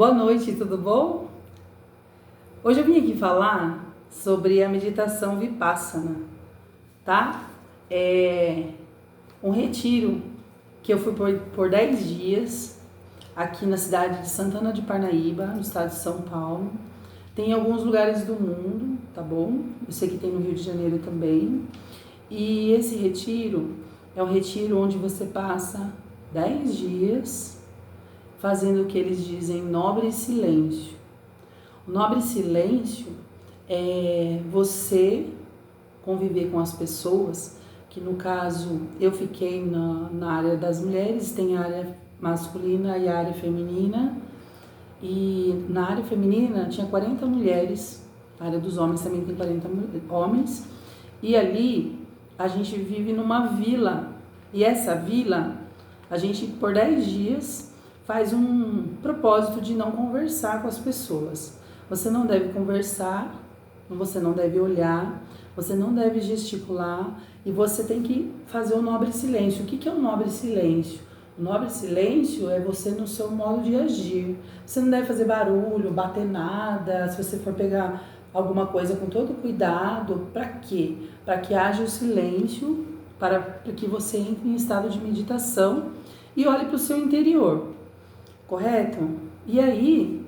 Boa noite, tudo bom? Hoje eu vim aqui falar sobre a meditação Vipassana, tá? É um retiro que eu fui por 10 dias aqui na cidade de Santana de Parnaíba, no estado de São Paulo. Tem em alguns lugares do mundo, tá bom? Eu sei que tem no Rio de Janeiro também. E esse retiro é um retiro onde você passa 10 dias fazendo o que eles dizem nobre silêncio. O nobre silêncio é você conviver com as pessoas, que no caso eu fiquei na área das mulheres, tem a área masculina e a área feminina, e na área feminina tinha 40 mulheres, na área dos homens também tem 40 homens, e ali a gente vive numa vila, e essa vila a gente por 10 dias faz um propósito de não conversar com as pessoas. Você não deve conversar, você não deve olhar, você não deve gesticular e você tem que fazer o nobre silêncio. O que é o nobre silêncio? O nobre silêncio é você no seu modo de agir. Você não deve fazer barulho, bater nada, se você for pegar alguma coisa com todo cuidado. Para quê? Para que haja o silêncio, para que você entre em estado de meditação e olhe para o seu interior. Correto? E aí,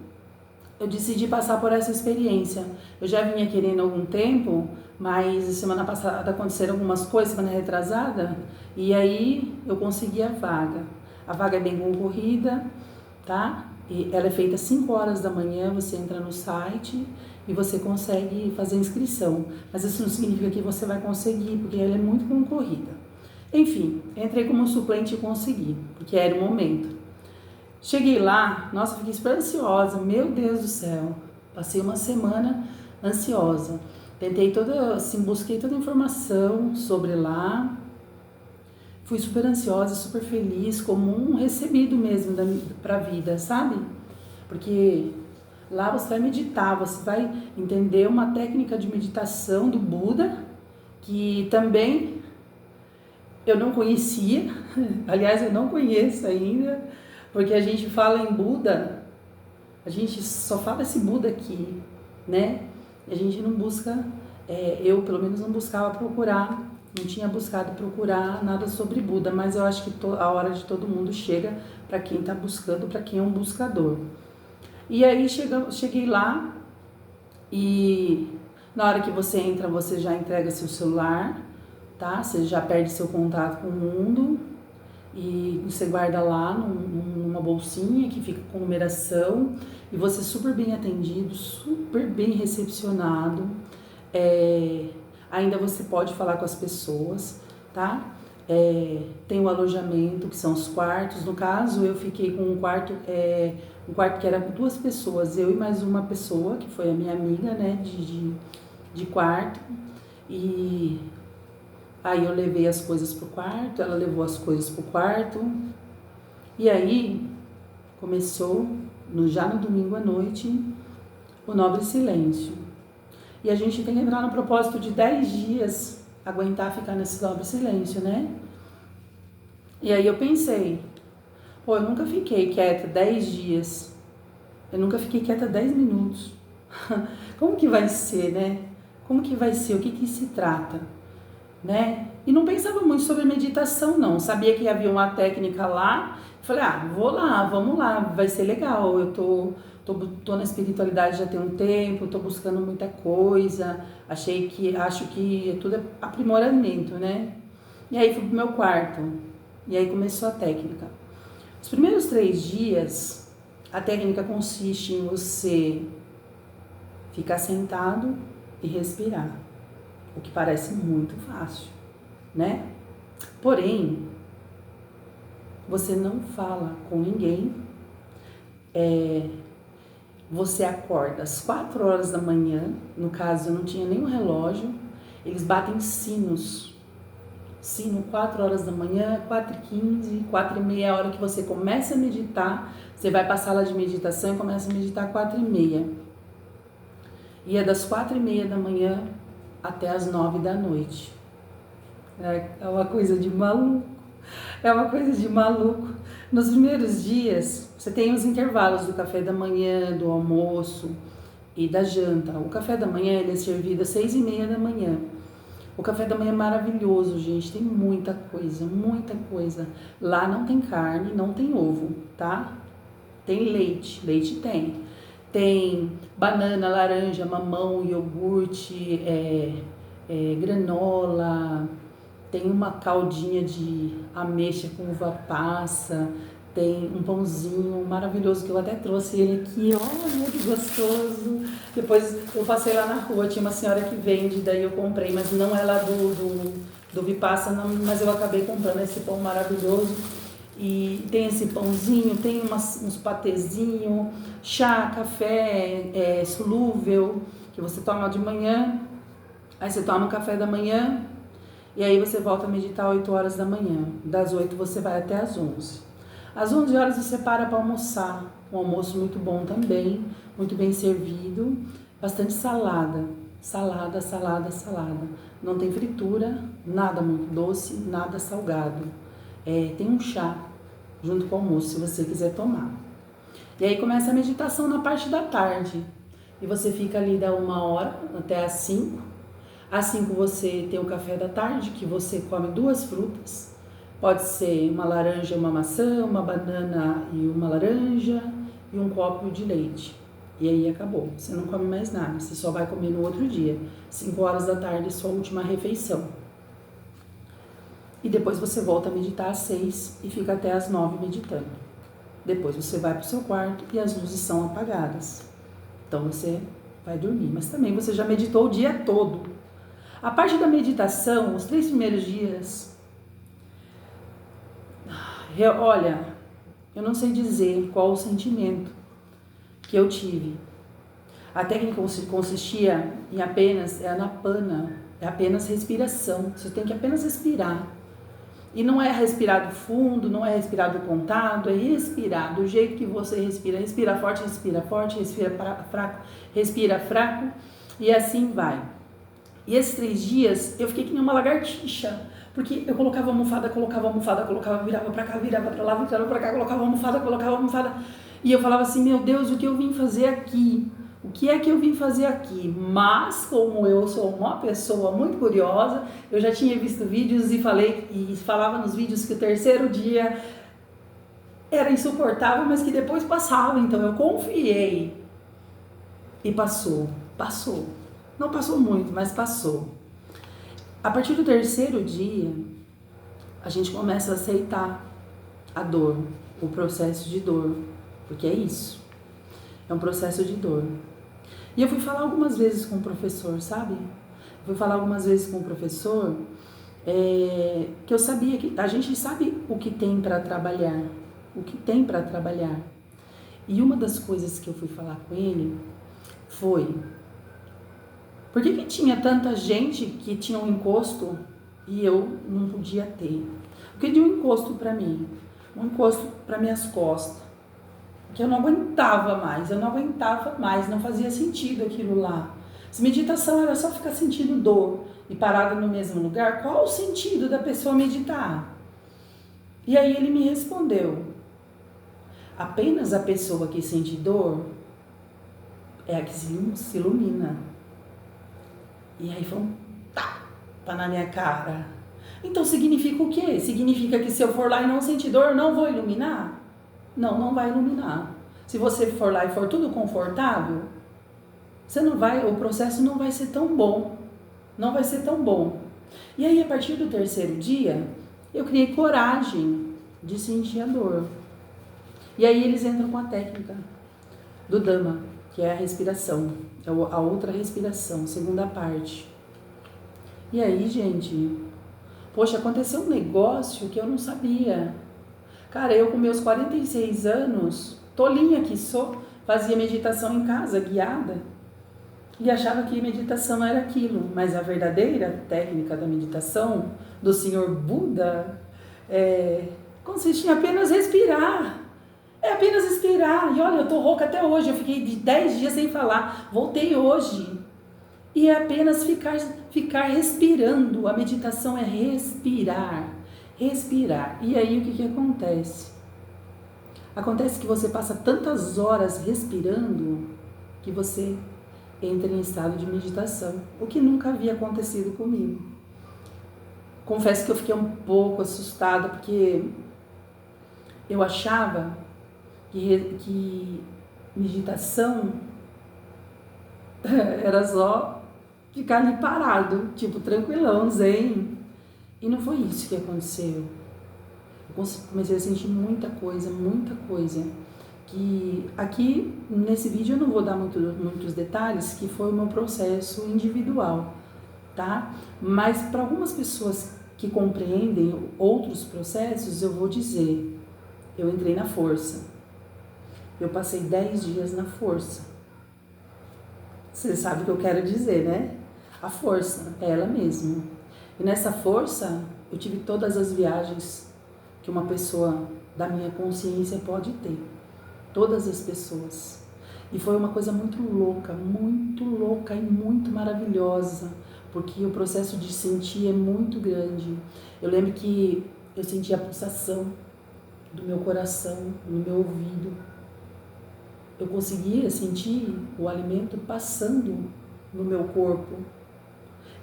eu decidi passar por essa experiência. Eu já vinha querendo há algum tempo, mas semana passada aconteceram algumas coisas, semana retrasada, e aí eu consegui a vaga. A vaga é bem concorrida, tá? E ela é feita às 5 horas da manhã, você entra no site e você consegue fazer inscrição. Mas isso não significa que você vai conseguir, porque ela é muito concorrida. Enfim, entrei como suplente e consegui, porque era o momento. Cheguei lá, nossa, fiquei super ansiosa, meu Deus do céu, passei uma semana ansiosa, busquei toda a informação sobre lá, fui super ansiosa, super feliz, como um recebido mesmo pra vida, sabe? Porque lá você vai meditar, você vai entender uma técnica de meditação do Buda, que também eu não conhecia, aliás, eu não conheço ainda, porque a gente fala em Buda, a gente só fala esse Buda aqui, né? A gente não busca, eu pelo menos não buscava procurar, não tinha buscado procurar nada sobre Buda, mas eu acho que a hora de todo mundo chega para quem está buscando, para quem é um buscador. E aí cheguei lá e na hora que você entra, você já entrega seu celular, tá? Você já perde seu contato com o mundo e você guarda lá numa bolsinha que fica com numeração e você super bem atendido, super bem recepcionado. Ainda você pode falar com as pessoas, tá? Tem o alojamento, que são os quartos. No caso, eu fiquei com um quarto que era com 2 pessoas, eu e mais uma pessoa, que foi a minha amiga, né, de quarto. E aí eu levei as coisas pro quarto, ela levou as coisas pro quarto. E aí começou, já no domingo à noite, o nobre silêncio. E a gente tem que entrar no propósito de 10 dias, aguentar ficar nesse nobre silêncio, né? E aí eu pensei, eu nunca fiquei quieta 10 dias. Eu nunca fiquei quieta 10 minutos. Como que vai ser, né? Como que vai ser? O que se trata? Né? E não pensava muito sobre meditação, não. Sabia que havia uma técnica lá. Falei, vou lá, vamos lá, vai ser legal. Eu tô na espiritualidade já tem um tempo, tô buscando muita coisa. Acho que tudo é aprimoramento, né? E aí fui pro meu quarto. E aí começou a técnica. Os primeiros 3 dias, a técnica consiste em você ficar sentado e respirar. O que parece muito fácil, né? Porém, você não fala com ninguém, você acorda às 4 horas da manhã, no caso eu não tinha nenhum relógio, eles batem sino 4 horas da manhã, 4h15, 4h30, a hora que você começa a meditar, você vai para a sala de meditação e começa a meditar 4h30. E é das 4h30 da manhã até as 9 da noite. É uma coisa de maluco. É uma coisa de maluco. Nos primeiros dias, você tem os intervalos do café da manhã, do almoço e da janta. O café da manhã ele é servido às 6:30 da manhã. O café da manhã é maravilhoso, gente. Tem muita coisa, muita coisa. Lá não tem carne, não tem ovo, tá? Tem leite, leite tem. Tem banana, laranja, mamão, iogurte, granola. Tem uma caldinha de ameixa com uva passa, tem um pãozinho maravilhoso que eu até trouxe ele aqui, olha que gostoso. Depois eu passei lá na rua, tinha uma senhora que vende, daí eu comprei, mas não é lá do Vipassana, mas eu acabei comprando esse pão maravilhoso. E tem esse pãozinho, tem uns patezinhos, chá, café solúvel, que você toma de manhã, aí você toma o café da manhã, e aí você volta a meditar 8 horas da manhã. Das 8 você vai até as 11. Às 11 horas você para almoçar. Um almoço muito bom também, muito bem servido. Bastante salada. Salada, salada, salada. Não tem fritura, nada muito doce, nada salgado. Tem um chá junto com o almoço, se você quiser tomar. E aí começa a meditação na parte da tarde. E você fica ali da 1 hora até as 5. Às 5 você tem o café da tarde, que você come 2 frutas. Pode ser uma laranja e uma maçã, uma banana e uma laranja e um copo de leite. E aí acabou, você não come mais nada, você só vai comer no outro dia. 5 horas da tarde, sua última refeição. E depois você volta a meditar às 6 e fica até às 9 meditando. Depois você vai para o seu quarto e as luzes são apagadas. Então você vai dormir, mas também você já meditou o dia todo. A parte da meditação, os 3 primeiros dias, olha, eu não sei dizer qual o sentimento que eu tive. A técnica consistia em apenas, anapana, é apenas respiração. Você tem que apenas respirar. E não é respirado fundo, não é respirado contado, é respirar do jeito que você respira. Respira forte, respira fraco e assim vai. E esses 3 dias eu fiquei que nem uma lagartixa, porque eu colocava almofada, virava pra cá, virava pra lá, virava pra cá, colocava almofada. E eu falava assim, meu Deus, o que eu vim fazer aqui? O que é que eu vim fazer aqui? Mas, como eu sou uma pessoa muito curiosa, eu já tinha visto vídeos e falava nos vídeos que o 3º dia era insuportável, mas que depois passava. Então eu confiei. E passou. Não passou muito, mas passou. A partir do 3º dia, a gente começa a aceitar a dor, o processo de dor, porque é isso, é um processo de dor. E eu fui falar algumas vezes com o professor, sabe? Que eu sabia que a gente sabe o que tem para trabalhar, E uma das coisas que eu fui falar com ele foi: por que tinha tanta gente que tinha um encosto e eu não podia ter? Porque tinha um encosto para mim, um encosto para minhas costas, que eu não aguentava mais, não fazia sentido aquilo lá. Se meditação era só ficar sentindo dor e parada no mesmo lugar, qual o sentido da pessoa meditar? E aí ele me respondeu: apenas a pessoa que sente dor é a que se ilumina. E aí foi um tapa na minha cara. Então significa o quê? Significa que se eu for lá e não sentir dor, eu não vou iluminar? Não, não vai iluminar. Se você for lá e for tudo confortável, o processo não vai ser tão bom. E aí, a partir do 3º dia, eu criei coragem de sentir a dor. E aí eles entram com a técnica do Dhamma, que é a respiração, é a outra respiração, segunda parte. E aí, gente, poxa, aconteceu um negócio que eu não sabia. Cara, eu com meus 46 anos, tolinha que sou, fazia meditação em casa, guiada, e achava que meditação era aquilo, mas a verdadeira técnica da meditação do Senhor Buda consiste em apenas respirar. É apenas respirar. E olha, eu tô rouca até hoje, eu fiquei de 10 dias sem falar, voltei hoje. E é apenas ficar respirando. A meditação é respirar. E aí o que acontece? Acontece que você passa tantas horas respirando que você entra em estado de meditação, o que nunca havia acontecido comigo. Confesso que eu fiquei um pouco assustada, porque eu achava que meditação era só ficar ali parado, tipo, tranquilão, zen. E não foi isso que aconteceu. Eu comecei a sentir muita coisa, que aqui nesse vídeo eu não vou dar muitos detalhes, que foi o meu processo individual, tá? Mas para algumas pessoas que compreendem outros processos, eu vou dizer, eu entrei na força. Eu passei 10 dias na força. Você sabe o que eu quero dizer, né? A força, é ela mesma. E nessa força, eu tive todas as viagens que uma pessoa da minha consciência pode ter. Todas as pessoas. E foi uma coisa muito louca e muito maravilhosa, porque o processo de sentir é muito grande. Eu lembro que eu sentia a pulsação do meu coração, no meu ouvido. Eu conseguia sentir o alimento passando no meu corpo.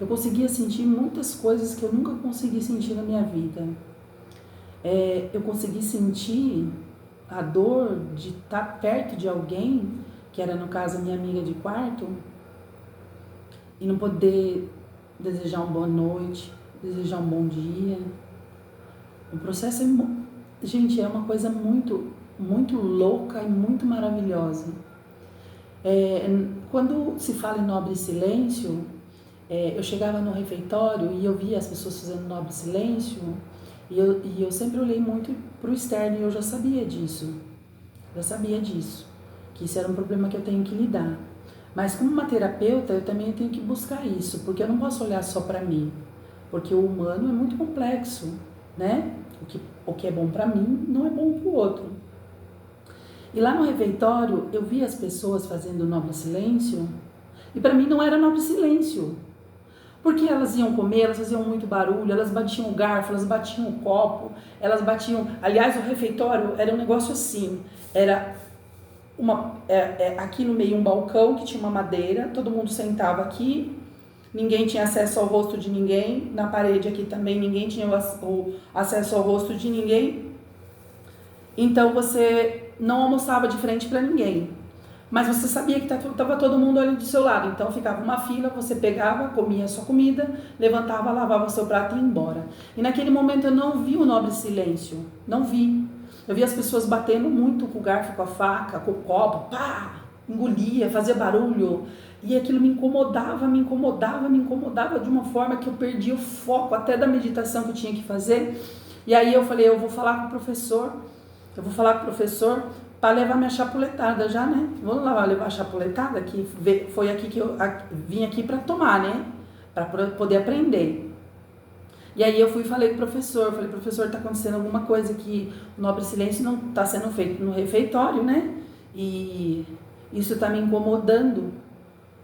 Eu conseguia sentir muitas coisas que eu nunca consegui sentir na minha vida. Eu consegui sentir a dor de estar perto de alguém, que era no caso a minha amiga de quarto, e não poder desejar uma boa noite, desejar um bom dia. O processo gente, é uma coisa muito louca e muito maravilhosa. Quando se fala em nobre silêncio, eu chegava no refeitório e eu via as pessoas fazendo nobre silêncio, e eu sempre olhei muito para o externo e eu já sabia disso. Que isso era um problema que eu tenho que lidar. Mas como uma terapeuta, eu também tenho que buscar isso, porque eu não posso olhar só para mim, porque o humano é muito complexo, né? O que é bom para mim não é bom para o outro. E lá no refeitório, eu via as pessoas fazendo nobre silêncio, e para mim não era nobre silêncio. Porque elas iam comer, elas faziam muito barulho, elas batiam o garfo, elas batiam o copo, elas batiam... Aliás, o refeitório era um negócio assim, era aqui no meio um balcão que tinha uma madeira, todo mundo sentava aqui, ninguém tinha acesso ao rosto de ninguém, na parede aqui também ninguém tinha o acesso ao rosto de ninguém, então você não almoçava de frente para ninguém. Mas você sabia que estava todo mundo ali do seu lado. Então ficava uma fila, você pegava, comia a sua comida, levantava, lavava seu prato e ia embora. E naquele momento eu não vi o nobre silêncio. Não vi. Eu vi as pessoas batendo muito com o garfo, com a faca, com o copo. Pá! Engolia, fazia barulho. E aquilo me incomodava de uma forma que eu perdi o foco até da meditação que eu tinha que fazer. E aí eu falei, eu vou falar com o professor. Para levar minha chapuletada já, né? Vamos lá levar a chapuletada, que foi aqui que eu vim aqui para tomar, né? Para poder aprender. E aí eu fui e falei com o professor, professor, tá acontecendo alguma coisa que o nobre silêncio não tá sendo feito no refeitório, né? E isso tá me incomodando.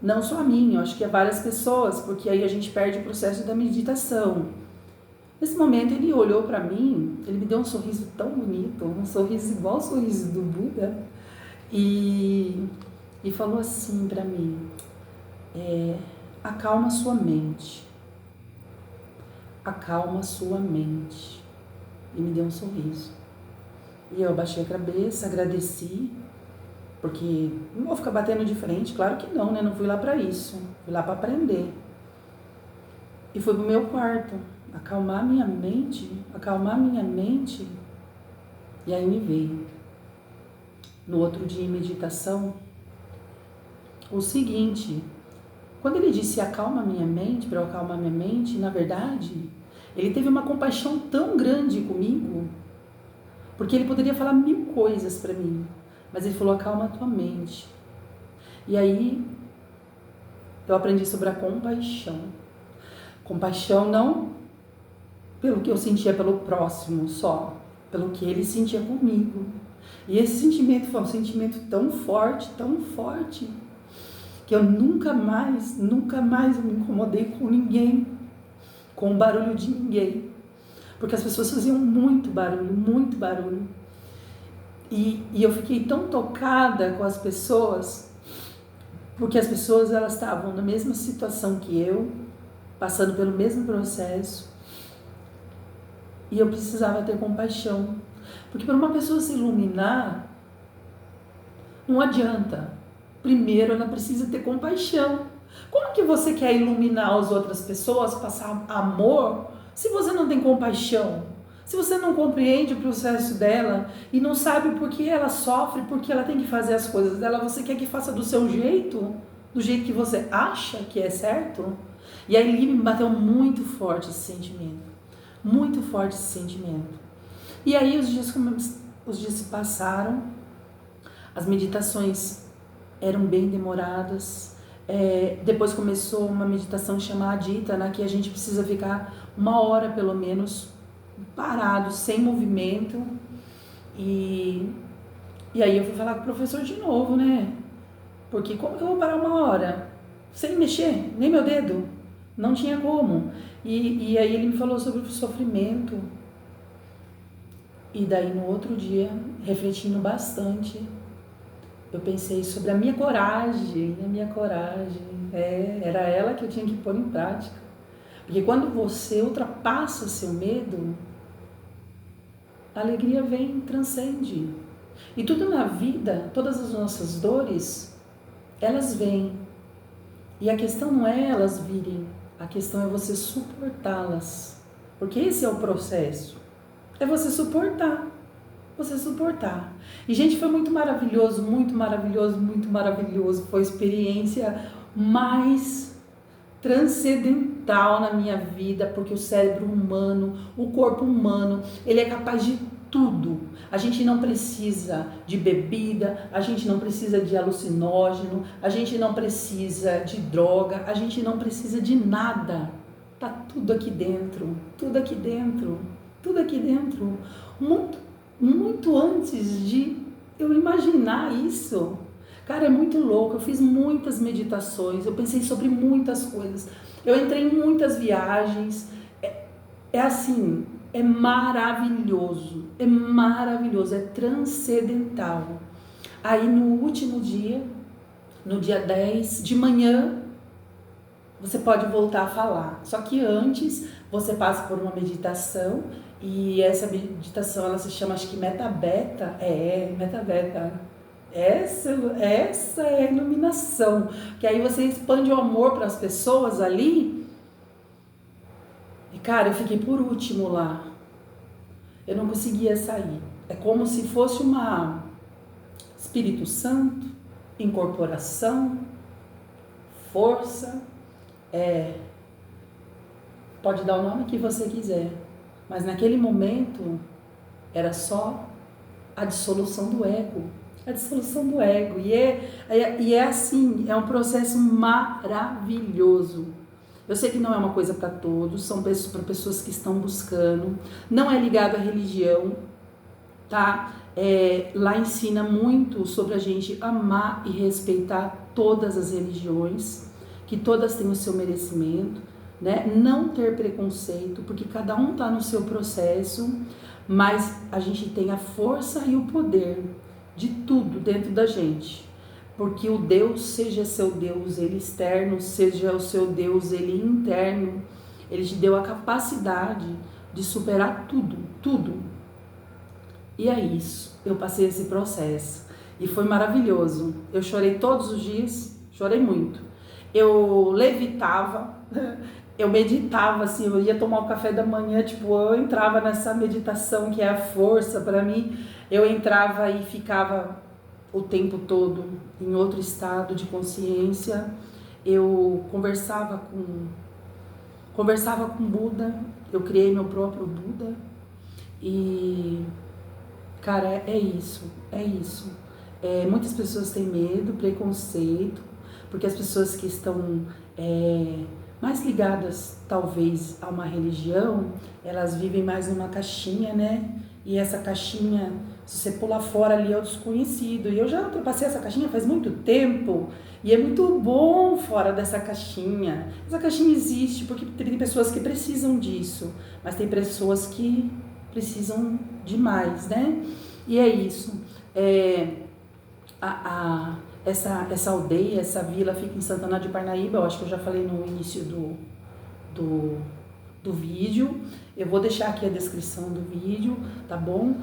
Não só a mim, eu acho que a várias pessoas, porque aí a gente perde o processo da meditação. Nesse momento ele olhou para mim, ele me deu um sorriso tão bonito, um sorriso igual ao sorriso do Buda, e falou assim para mim, acalma sua mente, e me deu um sorriso. E eu abaixei a cabeça, agradeci, porque não vou ficar batendo de frente, claro que não, né? Não fui lá para isso, fui lá para aprender. E fui pro meu quarto, acalmar minha mente, e aí me veio, no outro dia em meditação, o seguinte, quando ele disse acalma minha mente, para eu acalmar minha mente, na verdade, ele teve uma compaixão tão grande comigo, porque ele poderia falar 1000 coisas para mim, mas ele falou acalma a tua mente. E aí, eu aprendi sobre a compaixão. Compaixão não pelo que eu sentia pelo próximo só, pelo que ele sentia comigo. E esse sentimento foi um sentimento tão forte, que eu nunca mais eu me incomodei com ninguém, com o barulho de ninguém. Porque as pessoas faziam muito barulho. E eu fiquei tão tocada com as pessoas, porque as pessoas elas estavam na mesma situação que eu, passando pelo mesmo processo, e eu precisava ter compaixão. Porque para uma pessoa se iluminar, não adianta. Primeiro ela precisa ter compaixão. Como que você quer iluminar as outras pessoas, passar amor, se você não tem compaixão? Se você não compreende o processo dela e não sabe por que ela sofre, por que ela tem que fazer as coisas dela, você quer que faça do seu jeito, do jeito que você acha que é certo? E aí me bateu muito forte esse sentimento. Muito forte esse sentimento. E aí os dias se passaram, as meditações eram bem demoradas. Depois começou uma meditação chamada Aditana, que a gente precisa ficar 1 hora pelo menos parado, sem movimento. E aí eu fui falar com o professor de novo, né? Porque como que eu vou parar 1 hora? Sem mexer, nem meu dedo. Não tinha como. E aí ele me falou sobre o sofrimento. E daí no outro dia, refletindo bastante, eu pensei sobre a minha coragem, era ela que eu tinha que pôr em prática. Porque quando você ultrapassa seu medo, a alegria vem, transcende. E tudo na vida, todas as nossas dores, elas vêm. E a questão não é elas virem, a questão é você suportá-las. Porque esse é o processo. É você suportar. Você suportar. E, gente, foi muito maravilhoso, muito maravilhoso, muito maravilhoso. Foi a experiência mais transcendental na minha vida, porque o cérebro humano, o corpo humano, ele é capaz de tudo. A gente não precisa de bebida, a gente não precisa de alucinógeno, a gente não precisa de droga, a gente não precisa de nada. Tá tudo aqui dentro, tudo aqui dentro, tudo aqui dentro. Muito antes de eu imaginar isso. Cara, é muito louco. Eu fiz muitas meditações, eu pensei sobre muitas coisas, eu entrei em muitas viagens. É assim, é maravilhoso, é transcendental. Aí no último dia, no dia 10 de manhã, você pode voltar a falar. Só que antes você passa por uma meditação. E essa meditação, ela se chama, acho que Meta Beta. Meta Beta. Essa é a iluminação. Que aí você expande o amor para as pessoas ali. E, cara, eu fiquei por último lá. Eu não conseguia sair. É como se fosse uma Espírito Santo, incorporação, força. Pode dar o nome que você quiser. Mas naquele momento era só a dissolução do ego. A dissolução do ego. E é assim, é um processo maravilhoso. Eu sei que não é uma coisa para todos, são para pessoas que estão buscando. Não é ligado à religião, tá? Lá ensina muito sobre a gente amar e respeitar todas as religiões, que todas têm o seu merecimento. Né? Não ter preconceito, porque cada um está no seu processo, mas a gente tem a força e o poder de tudo dentro da gente, porque o Deus, seja seu Deus ele externo, seja o seu Deus ele interno, ele te deu a capacidade de superar tudo. E é isso, eu passei esse processo e foi maravilhoso. Eu chorei todos os dias, chorei muito. Eu levitava, eu meditava, assim, eu ia tomar o café da manhã, eu entrava nessa meditação que é a força para mim, eu entrava e ficava o tempo todo em outro estado de consciência. Eu conversava com Buda, eu criei meu próprio Buda e, cara, é isso. Muitas pessoas têm medo, preconceito, porque as pessoas que estão mais ligadas talvez a uma religião, elas vivem mais numa caixinha, né? E essa caixinha, se você pular fora ali, é o desconhecido. E eu já ultrapassei essa caixinha faz muito tempo, e é muito bom fora dessa caixinha. Essa caixinha existe porque tem pessoas que precisam disso, mas tem pessoas que precisam de mais, né? E é isso. Essa aldeia, essa vila fica em Santana de Parnaíba, eu acho que eu já falei no início do vídeo. Eu vou deixar aqui a descrição do vídeo, tá bom?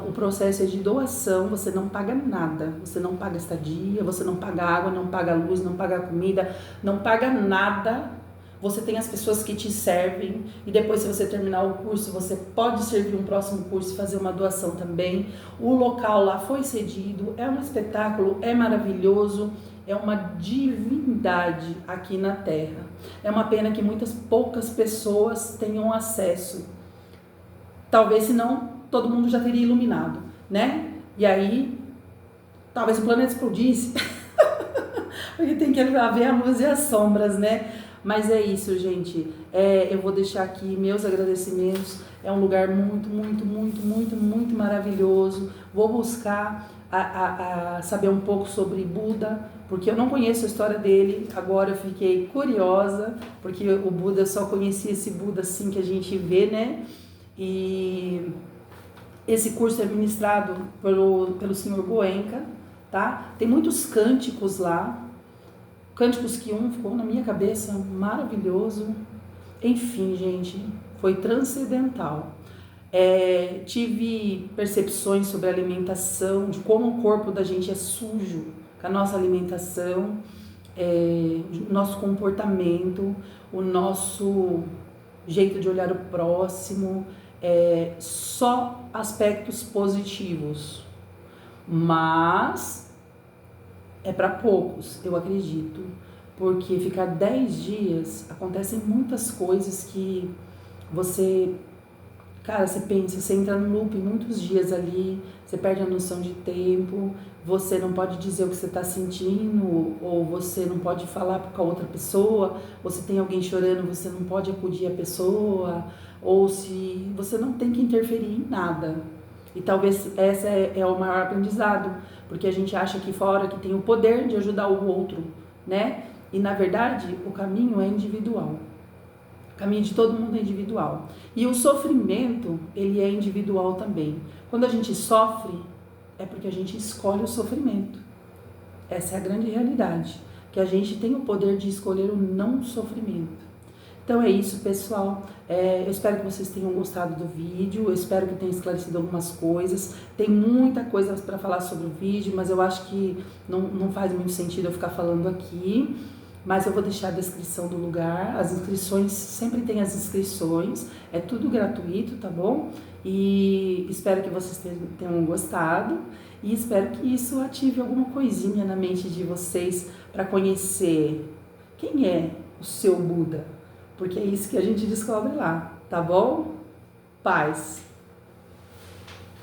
O processo é de doação, você não paga nada, você não paga estadia, você não paga água, não paga luz, não paga comida, não paga nada. Você tem as pessoas que te servem e depois, se você terminar o curso, você pode servir um próximo curso e fazer uma doação também. O local lá foi cedido, é um espetáculo, é maravilhoso, é uma divindade aqui na Terra. É uma pena que poucas pessoas tenham acesso. Talvez, senão, todo mundo já teria iluminado, né? E aí, talvez o planeta explodisse. Porque tem que haver a luz e as sombras, né? Mas é isso, gente. Eu vou deixar aqui meus agradecimentos. É um lugar muito, muito, muito, muito, muito maravilhoso. Vou buscar saber um pouco sobre Buda, porque eu não conheço a história dele. Agora eu fiquei curiosa, porque o Buda, eu só conhecia esse Buda assim que a gente vê, né? E esse curso é ministrado pelo Senhor Goenka, tá? Tem muitos cânticos lá. Cânticos que ficou na minha cabeça, maravilhoso. Enfim, gente, foi transcendental. Tive percepções sobre a alimentação, de como o corpo da gente é sujo com a nossa alimentação, o nosso comportamento, o nosso jeito de olhar o próximo, só aspectos positivos. Mas é para poucos, eu acredito, porque ficar 10 dias, acontecem muitas coisas que você pensa, você entra no loop muitos dias ali, você perde a noção de tempo, você não pode dizer o que você está sentindo, ou você não pode falar com a outra pessoa, ou se tem alguém chorando, você não pode acudir a pessoa, ou se você não tem que interferir em nada. E talvez esse é o maior aprendizado, porque a gente acha aqui fora que tem o poder de ajudar o outro, né? E na verdade o caminho é individual. O caminho de todo mundo é individual. E o sofrimento, ele é individual também. Quando a gente sofre, é porque a gente escolhe o sofrimento. Essa é a grande realidade, que a gente tem o poder de escolher o não sofrimento. Então é isso, pessoal. Eu espero que vocês tenham gostado do vídeo, eu espero que tenha esclarecido algumas coisas. Tem muita coisa para falar sobre o vídeo, mas eu acho que não faz muito sentido eu ficar falando aqui. Mas eu vou deixar a descrição do lugar, as inscrições, sempre tem as inscrições, é tudo gratuito, tá bom? E espero que vocês tenham gostado e espero que isso ative alguma coisinha na mente de vocês para conhecer quem é o seu Buda. Porque é isso que a gente descobre lá, tá bom? Paz!